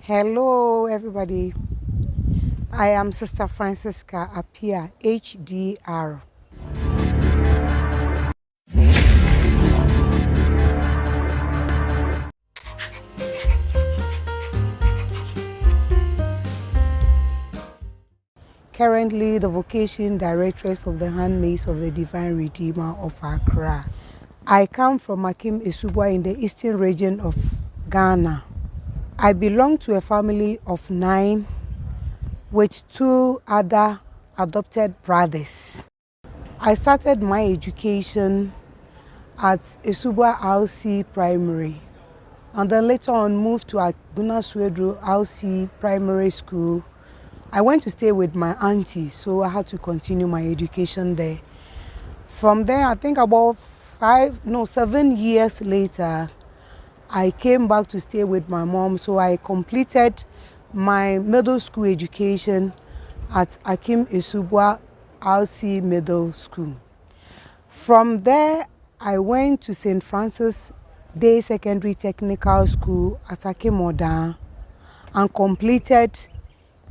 Hello, everybody. I am Sister Francisca Appiah, HDR. Currently, the Vocation Directress of the Handmaids of the Divine Redeemer of Accra. I come from Asiedua in the eastern region of Ghana. I belong to a family of 9 with 2 other adopted brothers. I started my education at Asiedua RC Primary and then later on moved to Untitled RC Primary School. I went to stay with my auntie, so I had to continue my education there. From there, I think about 7 years later, I came back to stay with my mom, so I completed my middle school education at Asiedua RC Middle School. From there, I went to St. Francis Day Secondary Technical School at Akimoda and completed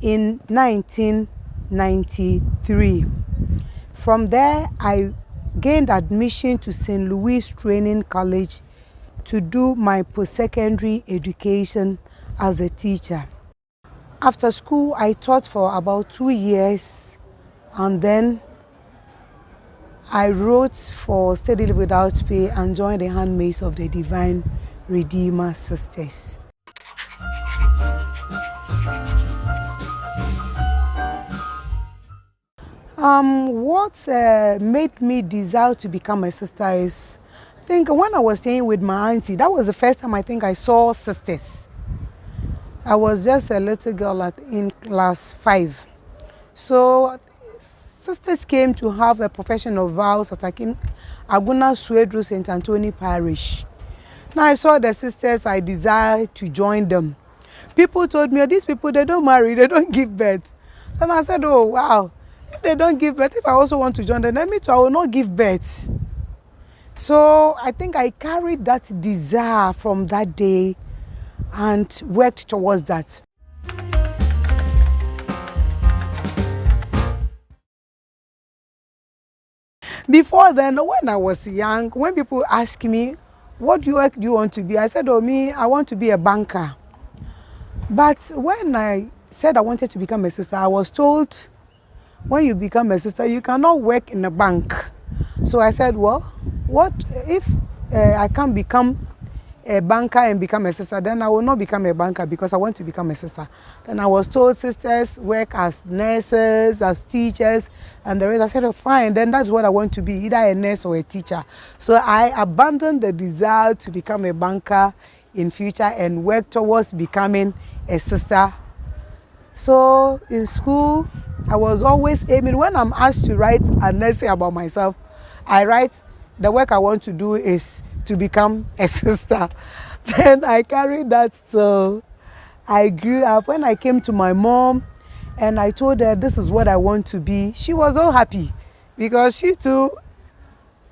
in 1993. From there, I gained admission to St. Louis Training College to do my post-secondary education as a teacher. After school, I taught for about 2 years, and then I wrote for Study Leave Without Pay and joined the Handmaids of the Divine Redeemer Sisters. What made me desire to become a sister is, I think when I was staying with my auntie, that was the first time I think I saw sisters. I was just a little girl in class 5. So sisters came to have a profession of vows at Aguna Suedru St. Anthony Parish. Now I saw the sisters, I desired to join them. People told me, oh, these people, they don't marry, they don't give birth. And I said, oh, wow. If they don't give birth, if I also want to join them, then me too, I will not give birth. So I think I carried that desire from that day and worked towards that. Before then, when I was young, when people ask me, what work do you want to be? I said, oh, I want to be a banker. But when I said I wanted to become a sister, I was told, when you become a sister, you cannot work in a bank. So I said, well, what if I can't become a banker and become a sister? Then I will not become a banker because I want to become a sister. Then I was told sisters work as nurses, as teachers, and the rest. I said, oh, fine, then that's what I want to be, either a nurse or a teacher. So I abandoned the desire to become a banker in future and work towards becoming a sister. So in school, I was always aiming, when I'm asked to write an essay about myself, I write, the work I want to do is to become a sister. Then I carried that, so I grew up. When I came to my mom and I told her this is what I want to be, she was so happy because she too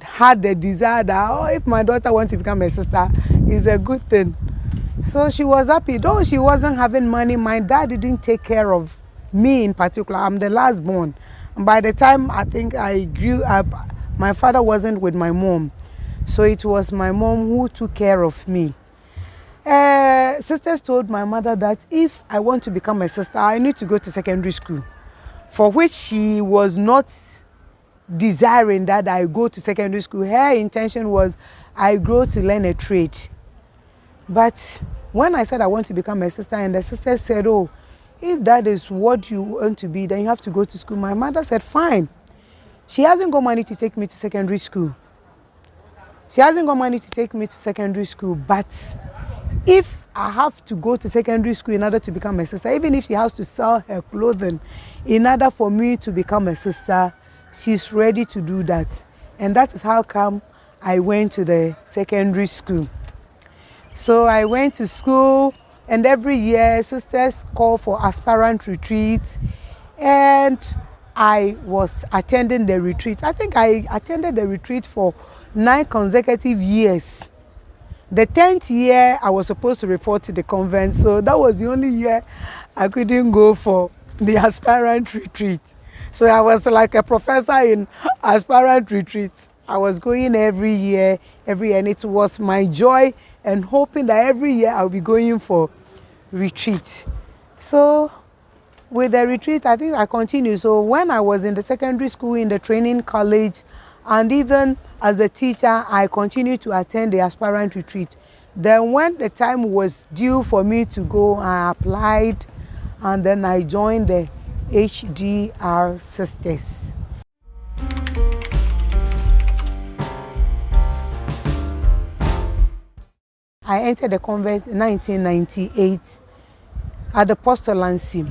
had the desire that, oh, if my daughter wants to become a sister, it's a good thing. So she was happy. Though she wasn't having money, my dad didn't take care of me in particular. I'm the last born. And by the time I think I grew up, my father wasn't with my mom. So it was my mom who took care of me. Sisters told my mother that if I want to become a sister, I need to go to secondary school, for which she was not desiring that I go to secondary school. Her intention was I grow to learn a trade. But when I said I want to become a sister, and the sister said, oh, if that is what you want to be, then you have to go to school. My mother said, fine. She hasn't got money to take me to secondary school. She hasn't got money to take me to secondary school, but if I have to go to secondary school in order to become a sister, even if she has to sell her clothing in order for me to become a sister, she's ready to do that. And that is how come I went to the secondary school. So I went to school, and every year sisters call for aspirant retreats, and I was attending the retreat. I think I attended the retreat for 9 consecutive years. The 10th year, I was supposed to report to the convent, so that was the only year I couldn't go for the aspirant retreat. So I was like a professor in aspirant retreats. I was going every year, and it was my joy and hoping that every year I'll be going for retreat. So with the retreat, I think I continued. So when I was in the secondary school, in the training college, and even as a teacher, I continued to attend the aspirant retreat. Then when the time was due for me to go, I applied, and then I joined the HDR Sisters. I entered the convent in 1998 at the postulancy.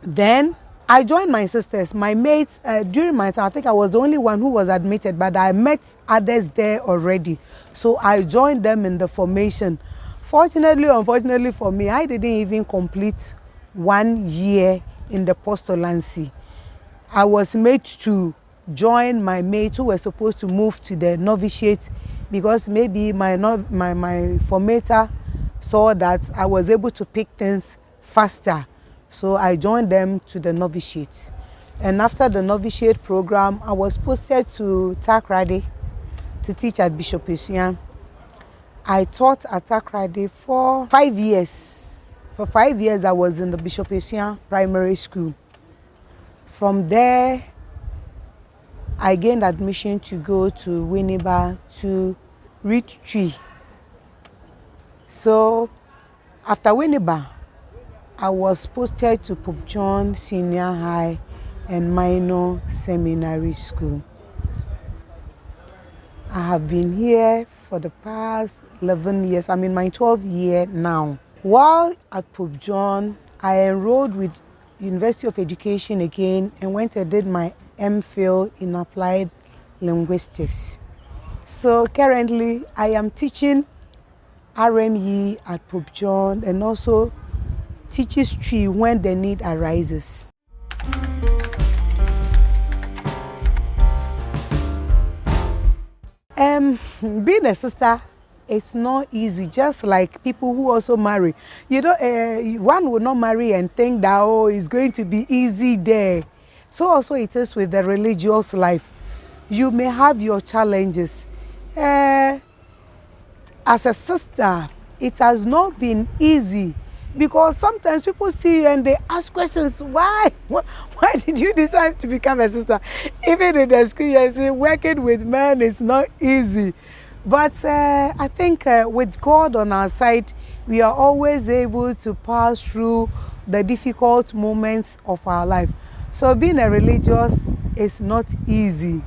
Then I joined my sisters, my mates. During my time, I think I was the only one who was admitted, but I met others there already. So I joined them in the formation. Fortunately, unfortunately for me, I didn't even complete 1 year in the postulancy. I was made to join my mates who were supposed to move to the novitiate because maybe my formator saw that I was able to pick things faster. So I joined them to the novitiate. And after the novitiate program, I was posted to Takrady to teach at Bishop Asiedua. I taught at Takrady for 5 years. For 5 years, I was in the Bishop Asiedua primary school. From there, I gained admission to go to Winneba to read tree. So after Winneba, I was posted to Pope John Senior High and Minor Seminary School. I have been here for the past 11 years. I'm in my 12th year now. While at Pope John, I enrolled with University of Education again and went and did my MPhil in Applied Linguistics. So currently, I am teaching RME at Pope John and also teaches tree when the need arises. Being a sister, it's not easy, just like people who also marry. You know, one will not marry and think that, oh, it's going to be easy there. So also it is with the religious life. You may have your challenges. As a sister, it has not been easy because sometimes people see and they ask questions, why did you decide to become a sister? Even in the school, you say working with men is not easy. But I think with God on our side, we are always able to pass through the difficult moments of our life. So being a religious is not easy.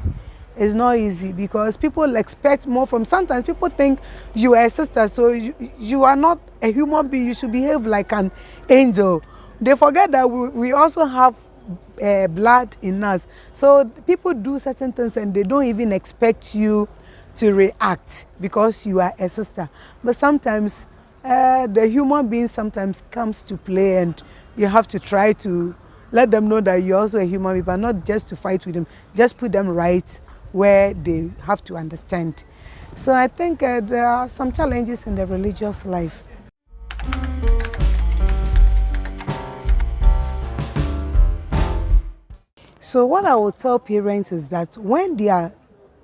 It's not easy because people expect more from. Sometimes people think you are a sister, so you are not a human being. You should behave like an angel. They forget that we also have blood in us. So people do certain things and they don't even expect you to react because you are a sister. But sometimes the human being sometimes comes to play and you have to try to let them know that you're also a human being, but not just to fight with them. Just put them right where they have to understand. So I think there are some challenges in the religious life. So what I will tell parents is that when their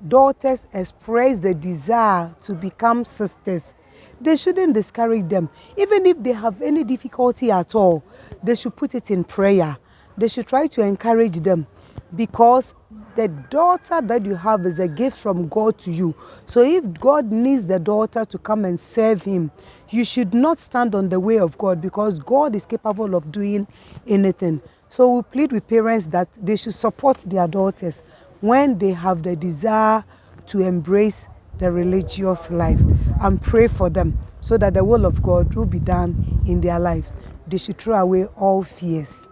daughters express the desire to become sisters, they shouldn't discourage them. Even if they have any difficulty at all, they should put it in prayer. They should try to encourage them because the daughter that you have is a gift from God to you. So if God needs the daughter to come and serve him, you should not stand on the way of God because God is capable of doing anything. So we plead with parents that they should support their daughters when they have the desire to embrace the religious life and pray for them so that the will of God will be done in their lives. They should throw away all fears.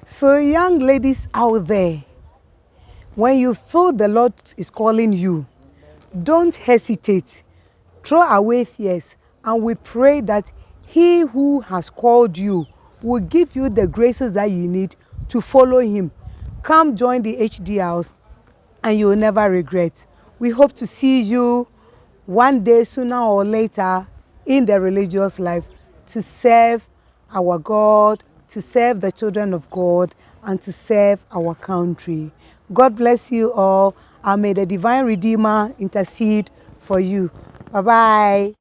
So young ladies out there, when you feel the Lord is calling you, don't hesitate. Throw away fears, and we pray that he who has called you will give you the graces that you need to follow him. come join the HD house and you will never regret. We hope to see you one day, sooner or later, in the religious life to serve our God, to serve the children of God, and to serve our country. God bless you all, and may the divine Redeemer intercede for you. Bye-bye.